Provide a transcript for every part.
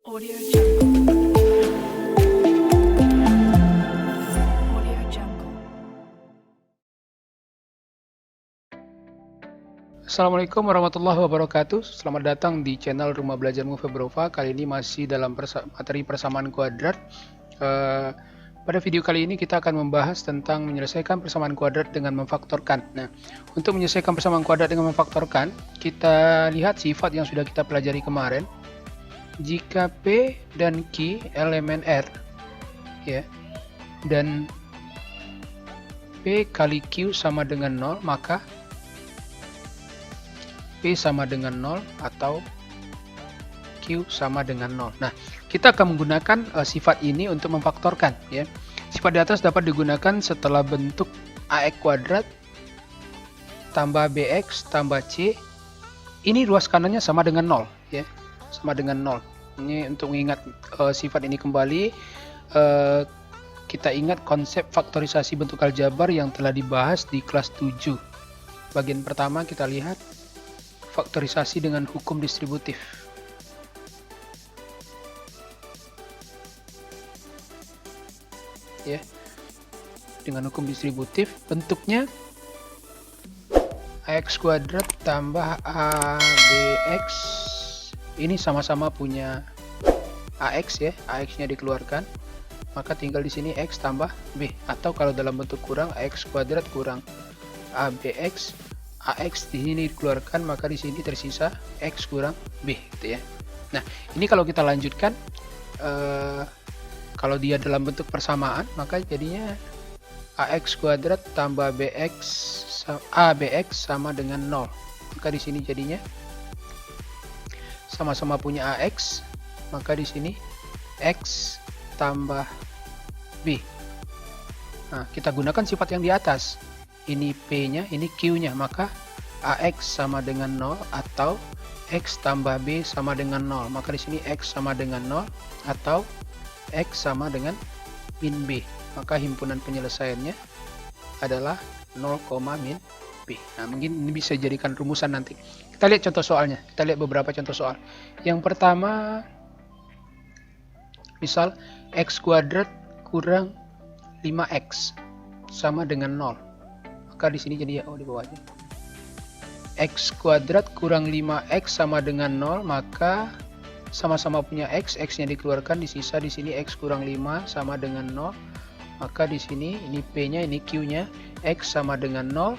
Audio Jungle. Audio Jungle. Assalamualaikum warahmatullahi wabarakatuh. Selamat datang di channel Rumah Belajarmu Febrova. Kali ini masih dalam materi persamaan kuadrat. Pada video kali ini kita akan membahas tentang menyelesaikan persamaan kuadrat dengan memfaktorkan. Nah, untuk menyelesaikan persamaan kuadrat dengan memfaktorkan, kita lihat sifat yang sudah kita pelajari kemarin. Jika P dan Q elemen R, ya, dan P kali Q sama dengan 0, maka P sama dengan 0 atau Q sama dengan 0. Nah, kita akan menggunakan sifat ini untuk memfaktorkan, ya. Sifat di atas dapat digunakan setelah bentuk AX kuadrat tambah BX tambah C. Ini ruas kanannya sama dengan 0, ya. Sama dengan 0. Ini untuk mengingat sifat ini kembali, kita ingat konsep faktorisasi bentuk aljabar yang telah dibahas di kelas 7. Bagian pertama kita lihat faktorisasi dengan hukum distributif. Ya. Dengan hukum distributif bentuknya AX kuadrat tambah ABX. Ini sama-sama punya AX, ya. AX-nya dikeluarkan. Maka tinggal di sini X tambah B, atau kalau dalam bentuk kurang AX kuadrat kurang ABX. AX di sini dikeluarkan, maka di sini tersisa X kurang B, gitu ya. Nah, ini kalau kita lanjutkan, kalau dia dalam bentuk persamaan, maka jadinya AX kuadrat tambah ABX sama dengan 0. Maka di sini jadinya sama-sama punya AX, maka di sini X tambah B. Nah, kita gunakan sifat yang di atas. Ini P-nya, ini Q-nya, maka AX sama dengan 0 atau X tambah B sama dengan 0. Maka di sini X sama dengan 0 atau X sama dengan min B. Maka himpunan penyelesaiannya adalah 0, min B. Nah, mungkin ini bisa jadikan rumusan nanti. Kita lihat contoh soalnya. Kita lihat beberapa contoh soal. Yang pertama, misal X kuadrat kurang 5X sama dengan 0. Maka di sini jadi di bawahnya X kuadrat kurang 5X sama dengan 0, maka sama-sama punya X, X-nya dikeluarkan, disisa di sini X kurang 5 sama dengan 0. Maka di sini ini P-nya, ini Q-nya, X sama dengan 0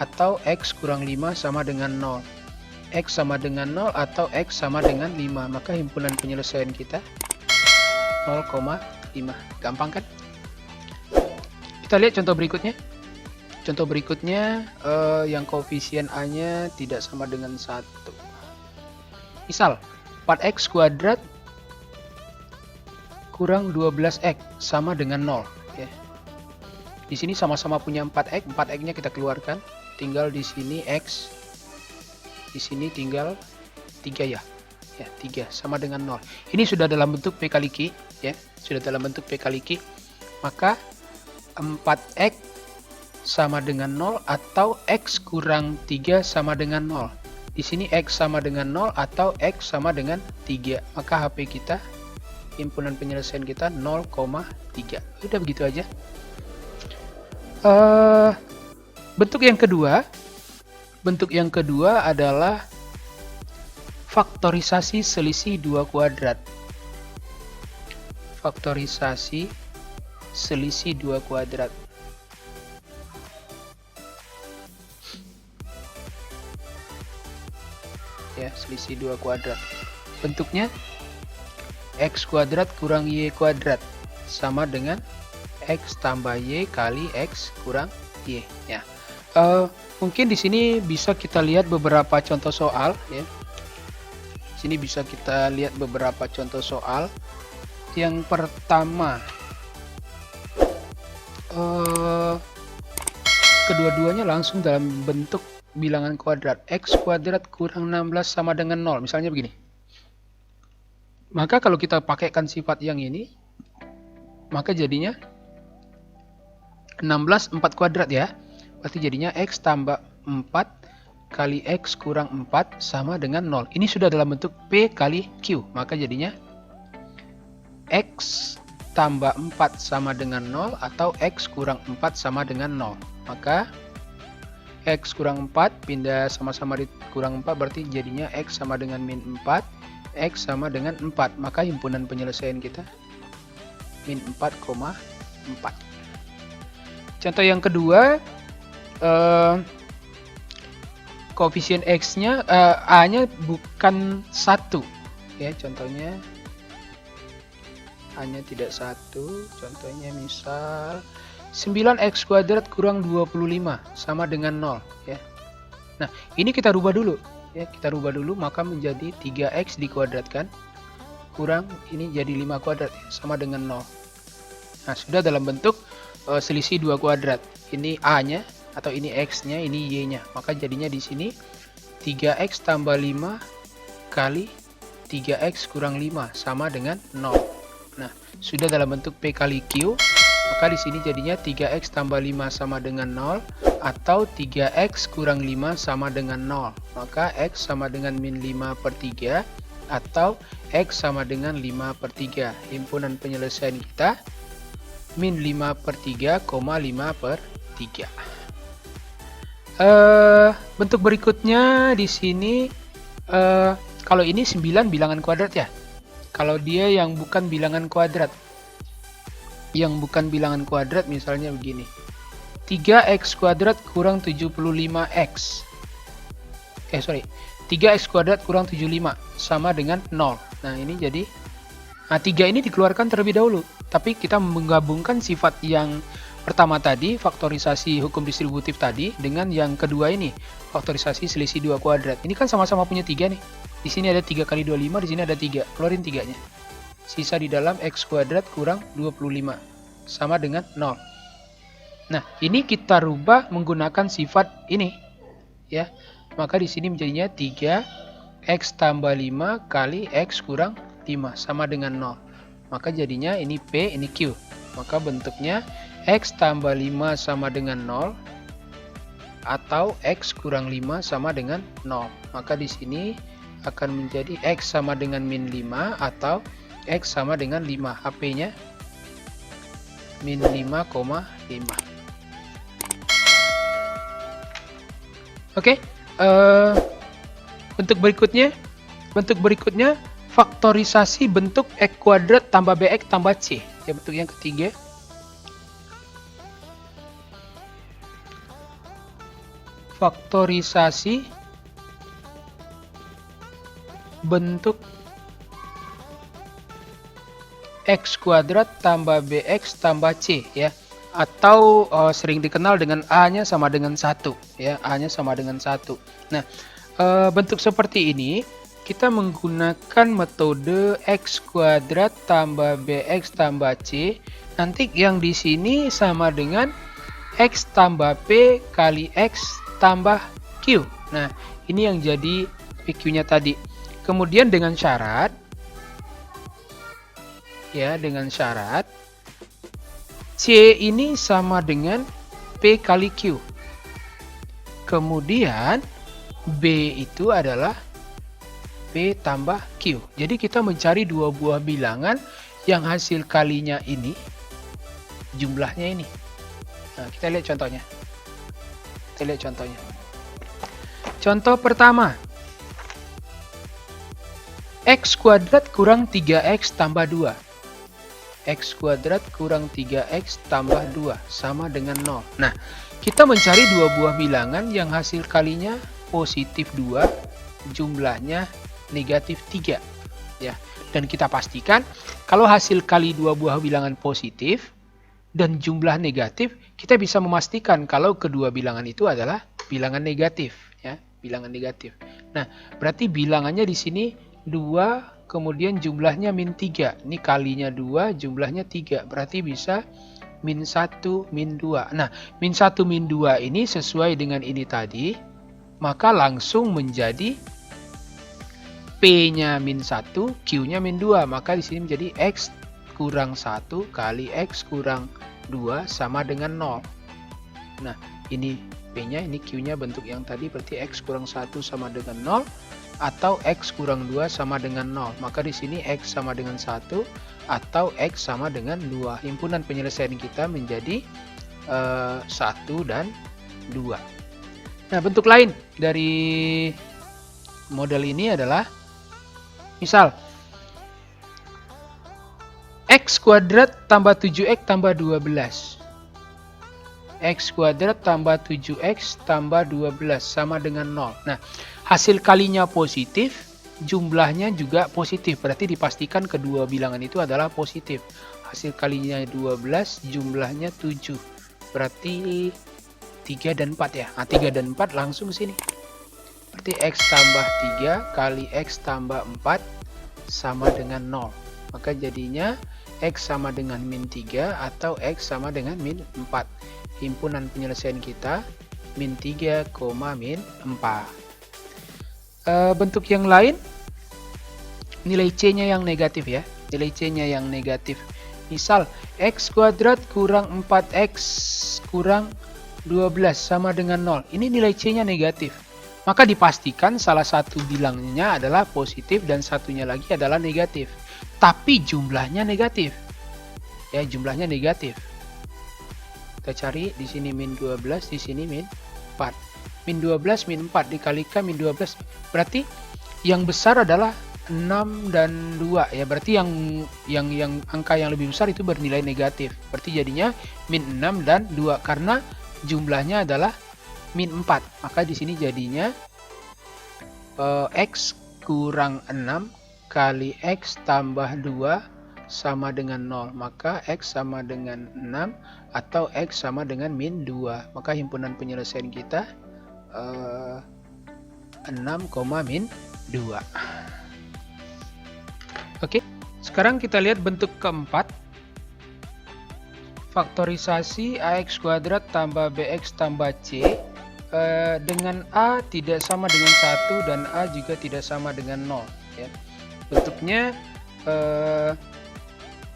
atau X kurang 5 sama dengan 0. X sama dengan 0 atau X sama dengan 5. Maka himpunan penyelesaian kita 0,5. Gampang kan? Kita lihat contoh berikutnya. Contoh berikutnya yang koefisien A-nya tidak sama dengan 1. Misal 4X kuadrat kurang 12X sama dengan 0, ya. Di sini sama-sama punya 4X, 4X-nya kita keluarkan, tinggal di sini X, di sini tinggal 3, ya. Ya, 3 sama dengan 0. Ini sudah dalam bentuk P kali Q, ya. Sudah dalam bentuk P kali Q. Maka 4X sama dengan 0 atau X kurang 3 sama dengan 0. Di sini X sama dengan 0 atau X sama dengan 3. Maka HP kita, himpunan penyelesaian kita 0,3. Udah begitu aja. Bentuk yang kedua adalah faktorisasi selisih 2 kuadrat. Faktorisasi selisih 2 kuadrat. Ya, selisih 2 kuadrat. Bentuknya X kuadrat kurang Y kuadrat sama dengan X tambah Y kali X kurang Y, ya. Mungkin di sini bisa kita lihat beberapa contoh soal, ya. Sini bisa kita lihat beberapa contoh soal. Yang pertama, kedua-duanya langsung dalam bentuk bilangan kuadrat. X kuadrat kurang 16 sama dengan 0. Misalnya begini. Maka kalau kita pakaikan sifat yang ini, maka jadinya 16 4 kuadrat, ya. Berarti jadinya X tambah 4 kali X kurang 4 sama dengan 0. Ini sudah dalam bentuk P kali Q. Maka jadinya X tambah 4 sama dengan 0 atau X kurang 4 sama dengan 0. Maka X kurang 4 pindah sama-sama di kurang 4 berarti jadinya X sama dengan min 4, X sama dengan 4. Maka himpunan penyelesaian kita min 4,4. Contoh yang kedua, koefisien X-nya, A-nya bukan 1. Ya, contohnya A-nya tidak 1. Contohnya misal 9x kuadrat kurang 25 sama dengan 0 ya. Nah, ini kita rubah dulu ya, kita rubah dulu maka menjadi 3x dikuadratkan kurang ini jadi 5 kuadrat ya, sama dengan 0. Nah, sudah dalam bentuk selisih 2 kuadrat. Ini A-nya atau ini X-nya, ini Y-nya. Maka jadinya di sini 3x tambah 5 kali 3x kurang 5 sama dengan 0. Nah, sudah dalam bentuk P kali Q. Maka di sini jadinya 3x tambah 5 sama dengan 0 atau 3x kurang 5 sama dengan 0. Maka x sama dengan min 5 per 3 atau x sama dengan 5 per 3. Himpunan penyelesaian kita min 5 per 3, 5 per 3. Bentuk berikutnya di sini, kalau ini 9 bilangan kuadrat ya. Kalau dia yang bukan bilangan kuadrat, misalnya begini, 3x kuadrat kurang 75x 3x kuadrat kurang 75 sama dengan 0. Nah, ini jadi 3 ini dikeluarkan terlebih dahulu, tapi kita menggabungkan sifat yang pertama tadi, faktorisasi hukum distributif tadi, dengan yang kedua ini, faktorisasi selisih 2 kuadrat. Ini kan sama-sama punya 3 nih. Di sini ada 3 kali 25, di sini ada 3. Keluarin 3-nya. Sisa di dalam x kuadrat kurang 25 sama dengan 0. Nah, ini kita rubah menggunakan sifat ini ya. Maka di sini menjadinya 3x tambah 5 kali x kurang 5 sama dengan 0. Maka jadinya ini P, ini Q. Maka bentuknya x tambah 5 sama dengan 0 atau x kurang 5 sama dengan 0. Maka di sini akan menjadi x sama dengan min 5 atau x sama dengan 5. HP-nya min 5,5. Oke, bentuk berikutnya faktorisasi bentuk x kuadrat tambah bx tambah c. Ya, bentuk yang ketiga. Faktorisasi bentuk x kuadrat tambah bx tambah c ya, atau sering dikenal dengan a-nya sama dengan 1 ya, a-nya sama dengan 1. Nah, bentuk seperti ini kita menggunakan metode x kuadrat tambah bx tambah c. Nanti yang di sini sama dengan x tambah p kali x tambah q. Nah, ini yang jadi PQ-nya tadi. Kemudian dengan syarat ya, dengan syarat C ini sama dengan P kali Q. Kemudian B itu adalah P tambah Q. Jadi kita mencari dua buah bilangan yang hasil kalinya ini jumlahnya ini. Nah, kita lihat contohnya. Contoh pertama, x kuadrat kurang 3x tambah 2. X kuadrat kurang 3x tambah 2 sama dengan 0. Nah, kita mencari dua buah bilangan yang hasil kalinya positif 2, jumlahnya negatif 3. Ya, dan kita pastikan kalau hasil kali dua buah bilangan positif dan jumlah negatif, kita bisa memastikan kalau kedua bilangan itu adalah bilangan negatif. Ya, bilangan negatif. Nah, berarti bilangannya di sini 2, kemudian jumlahnya min 3. Ini kalinya 2, jumlahnya 3. Berarti bisa min 1, min 2. Nah, min 1, min 2 ini sesuai dengan ini tadi, maka langsung menjadi P-nya min 1, Q-nya min 2. Maka di sini menjadi X kurang 1 kali X kurang 2 sama dengan 0. Nah, ini P-nya, ini Q-nya bentuk yang tadi, berarti X kurang 1 sama dengan 0. atau X kurang 2 sama dengan 0. Maka di sini X sama dengan 1 atau X sama dengan 2. Himpunan penyelesaian kita menjadi 1 dan 2. Nah, bentuk lain dari model ini adalah misal X kuadrat tambah 7X tambah 12. X kuadrat tambah 7X tambah 12 sama dengan 0. Nah, hasil kalinya positif, jumlahnya juga positif. Berarti dipastikan kedua bilangan itu adalah positif. Hasil kalinya 12, jumlahnya 7. Berarti 3 dan 4 ya. Nah, 3 dan 4 langsung sini. Berarti X tambah 3 kali X tambah 4 sama dengan 0. Maka jadinya X sama dengan min 3 atau X sama dengan min 4. Himpunan penyelesaian kita min 3, min 4. Bentuk yang lain, nilai C-nya yang negatif ya. Nilai C-nya yang negatif. Misal, X kuadrat kurang 4X kurang 12 sama dengan 0. Ini nilai C-nya negatif. Maka dipastikan salah satu bilangnya adalah positif dan satunya lagi adalah negatif. Tapi jumlahnya negatif. Ya, jumlahnya negatif. Kita cari di sini min 12, di sini min 4. Min 12 min 4 dikalikan min 12. Berarti yang besar adalah 6 dan 2 ya. Berarti yang angka yang lebih besar itu bernilai negatif. Berarti jadinya min 6 dan 2 karena jumlahnya adalah min 4. Maka di sini jadinya X kurang 6 kali X tambah 2 sama dengan 0. Maka X sama dengan 6 atau X sama dengan min 2. Maka himpunan penyelesaian kita 6, min 2. Oke, sekarang kita lihat bentuk keempat. Faktorisasi AX kuadrat tambah BX tambah C dengan A tidak sama dengan 1 dan A juga tidak sama dengan 0 ya. Bentuknya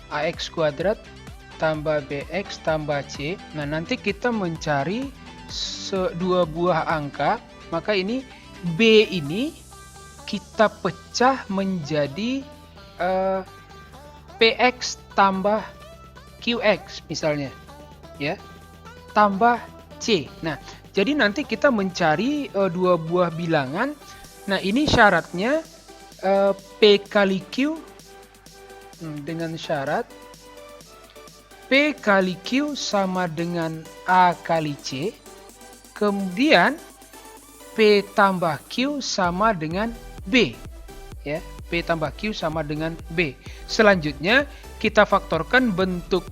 AX kuadrat tambah BX tambah C. Nah, nanti kita mencari dua buah angka. Maka ini B ini kita pecah menjadi PX tambah QX misalnya. Ya. Tambah C. Nah, jadi nanti kita mencari dua buah bilangan. Nah, ini syaratnya P kali Q dengan syarat P kali Q sama dengan A kali C, kemudian P tambah Q sama dengan B ya, P tambah Q sama dengan B. Selanjutnya kita faktorkan bentuk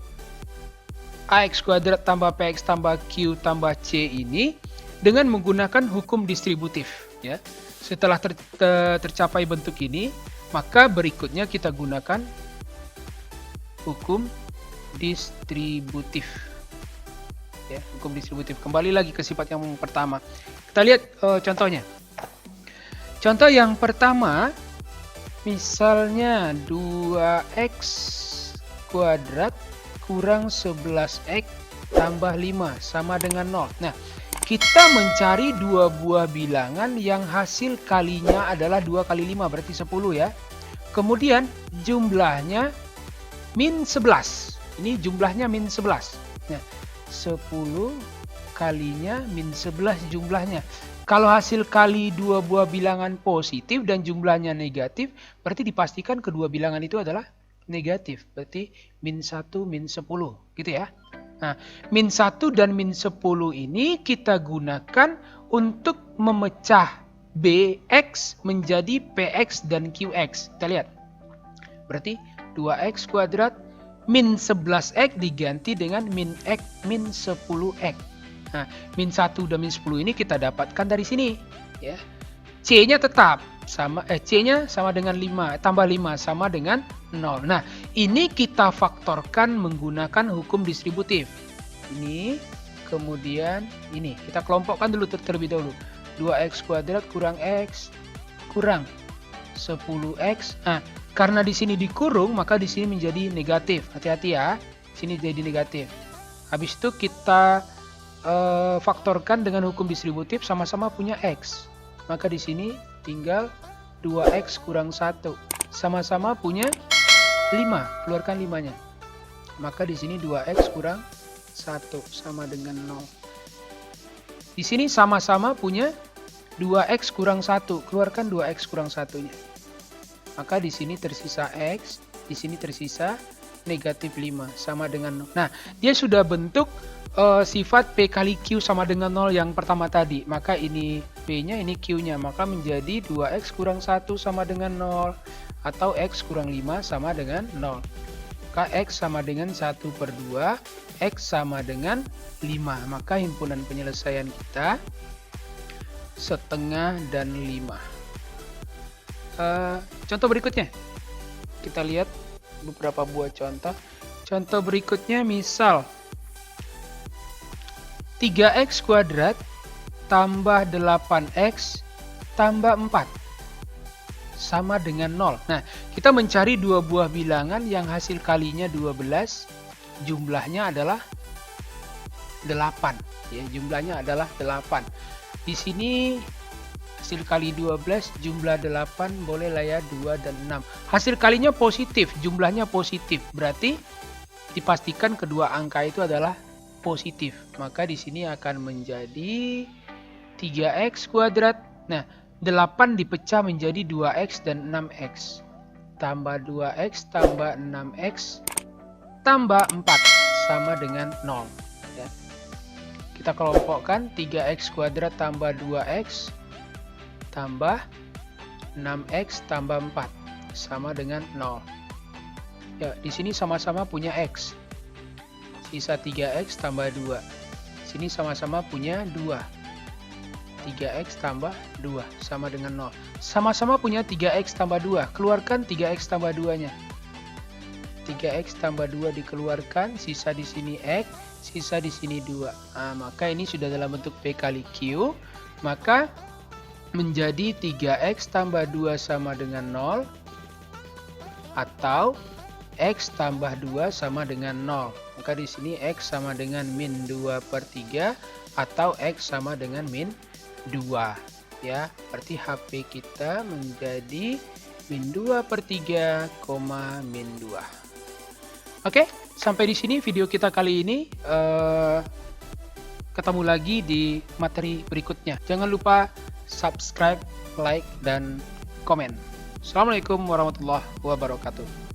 AX kuadrat tambah PX tambah Q tambah C ini dengan menggunakan hukum distributif ya. Setelah tercapai bentuk ini, maka berikutnya kita gunakan hukum distributif ya, hukum distributif. Kembali lagi ke sifat yang pertama, kita lihat contohnya. Contoh yang pertama, misalnya 2x kuadrat kurang 11x tambah 5 sama dengan 0. Nah, kita mencari dua buah bilangan yang hasil kalinya adalah 2 kali 5 berarti 10 ya. Kemudian jumlahnya min 11. Ini jumlahnya min 11. Nah, 10 kalinya min 11 jumlahnya. Kalau hasil kali dua buah bilangan positif dan jumlahnya negatif, berarti dipastikan kedua bilangan itu adalah negatif. Berarti min 1 min 10 gitu ya. Nah, min 1 dan min 10 ini kita gunakan untuk memecah BX menjadi PX dan QX. Kita lihat. Berarti 2x kuadrat min 11x diganti dengan min x min 10x. Nah, min 1 dan min 10 ini kita dapatkan dari sini ya. C-nya tetap sama C-nya sama dengan 5 tambah 5 sama dengan 0. Nah, ini kita faktorkan menggunakan hukum distributif. Ini kemudian ini kita kelompokkan dulu terlebih dahulu. 2x kuadrat kurang x kurang 10x. Nah, karena di sini dikurung, maka di sini menjadi negatif. Hati-hati ya, sini jadi negatif. Habis itu kita faktorkan dengan hukum distributif, sama-sama punya x. Maka di sini tinggal 2x kurang 1. Sama-sama punya 5. Keluarkan 5-nya. Maka di sini 2x kurang 1 sama dengan 0. Di sini sama-sama punya 2x kurang 1. Keluarkan 2x kurang 1-nya. Maka di sini tersisa x, di sini tersisa negatif 5 sama dengan 0. Nah, dia sudah bentuk sifat P kali Q sama dengan 0 yang pertama tadi. Maka ini P-nya, ini Q-nya. Maka menjadi 2x kurang 1 sama dengan 0. Atau x kurang 5 sama dengan 0. Maka x sama dengan 1/2, x sama dengan 5. Maka himpunan penyelesaian kita setengah dan 5. Contoh berikutnya. Kita lihat beberapa buah contoh. Contoh berikutnya misal 3x kuadrat tambah 8x tambah 4 sama dengan 0. Nah, kita mencari dua buah bilangan yang hasil kalinya 12, jumlahnya adalah 8. Ya, jumlahnya adalah 8. Di sini hasil kali 12, jumlah 8, boleh lah ya 2 dan 6. Hasil kalinya positif, jumlahnya positif. Berarti dipastikan kedua angka itu adalah positif. Maka di sini akan menjadi 3x kuadrat. Nah, 8 dipecah menjadi 2x dan 6x. Tambah 2x tambah 6x tambah 4 sama dengan 0. Ya. Kita kelompokkan 3x kuadrat tambah 2x tambah 6x tambah 4 sama dengan 0. Ya, di sini sama-sama punya x. Sisa 3x tambah 2. Sini sama-sama punya 2. 3x tambah 2 sama dengan 0. Sama-sama punya 3x tambah 2. Keluarkan 3x tambah 2-nya. 3x tambah 2 dikeluarkan, sisa di sini x, sisa di sini 2. Nah, maka ini sudah dalam bentuk P kali Q. Maka menjadi 3x tambah 2 sama dengan 0 atau x tambah 2 sama dengan 0. Maka di sini x sama dengan min 2/3 atau x sama dengan min 2. Ya, berarti HP kita menjadi min 2/3, min 2. Oke, sampai di sini video kita kali ini. Ketemu lagi di materi berikutnya. Jangan lupa subscribe, like, dan komen. Assalamualaikum warahmatullahi wabarakatuh.